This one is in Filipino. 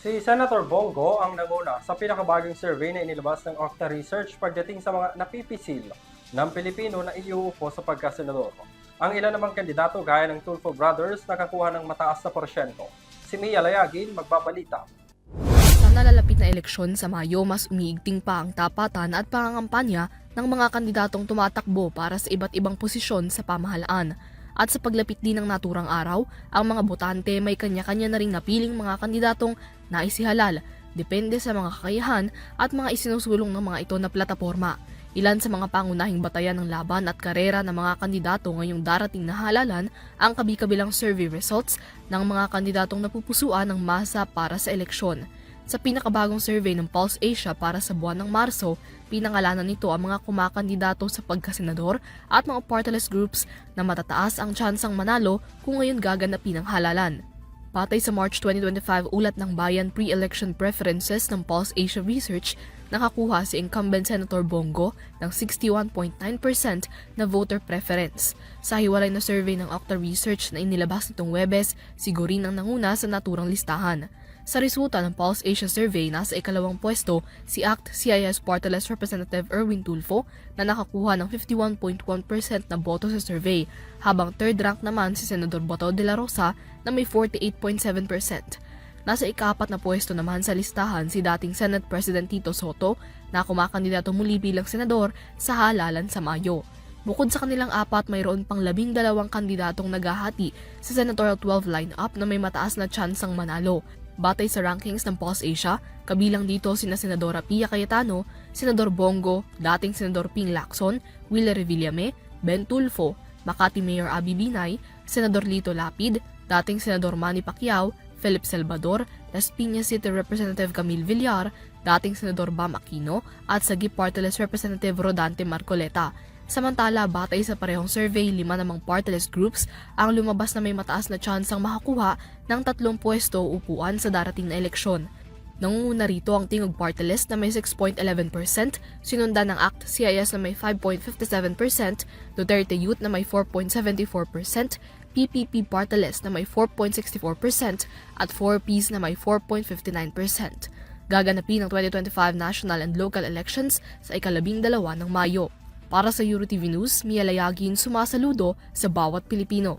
Si Senator Bongo ang nanguna sa pinakabagong survey na inilabas ng Okta Research pagdating sa mga napipisil ng Pilipino na iuupo sa pagkasenador. Ang ilan namang kandidato gaya ng Tulfo Brothers nakakuha ng mataas na porsyento. Si Mia Layagin magbabalita. Sa nalalapit na eleksyon sa Mayo, mas umiigting pa ang tapatan at pangangampanya ng mga kandidatong tumatakbo para sa iba't ibang posisyon sa pamahalaan. At sa paglapit din ng naturang araw, ang mga botante may kanya-kanya na ring napiling mga kandidatong naisihalal, depende sa mga kakayahan at mga isinusulong ng mga ito na plataporma. Ilan sa mga pangunahing batayan ng laban at karera ng mga kandidato ngayong darating na halalan ang kabi-kabilang survey results ng mga kandidatong napupusuan ng masa para sa eleksyon. Sa pinakabagong survey ng Pulse Asia para sa buwan ng Marso, pinangalanan nito ang mga kumakandidato sa pagkasenador at mga party-list groups na matataas ang tsansang manalo kung ngayon gaganapin ang halalan. Patay sa March 2025 ulat ng Bayan Pre-Election Preferences ng Pulse Asia Research, nakakuha si incumbent Senator Bongo ng 61.9% na voter preference. Sa hiwalay na survey ng Okta Research na inilabas nitong Huwebes, sigurin ang nanguna sa naturang listahan. Sa resulta ng Pulse Asia Survey, nasa ikalawang pwesto si ACT-CIS Party-list Representative Erwin Tulfo na nakakuha ng 51.1% na boto sa survey, habang third rank naman si Senador Bato de la Rosa na may 48.7%. Nasa ika-4 na pwesto naman sa listahan si dating Senate President Tito Soto na kumakandidato muli bilang senador sa halalan sa Mayo. Bukod sa kanilang apat, mayroon pang 12 kandidatong naghahati sa Senatorial 12 lineup na may mataas na tsansang manalo. Batay sa rankings ng Pulse Asia, kabilang dito sina Senadora Pia Cayetano, Senador Bongo, dating Senador Ping Lacson, Willa Revillame, Ben Tulfo, Makati Mayor Abby Binay, Senador Lito Lapid, dating Senador Manny Pacquiao, Philip Salvador, Las Piñas City Representative Camille Villar, dating Senador Bam Aquino, at Sagip Party-list Representative Rodante Marcoleta. Samantala, batay sa parehong survey, 5 namang party-list groups ang lumabas na may mataas na tsansang makakuha ng 3 pwesto o upuan sa darating na eleksyon. Nangunguna rito ang Tingog Party List na may 6.11%, sinundan ng ACT-CIS na may 5.57%, Duterte Youth na may 4.74%, PPP Party List na may 4.64% at 4Ps na may 4.59%. Gaganapin ang 2025 national and local elections sa ika-12 ng Mayo. Para sa EuroTV News, Mia Layagin sumasaludo sa bawat Pilipino.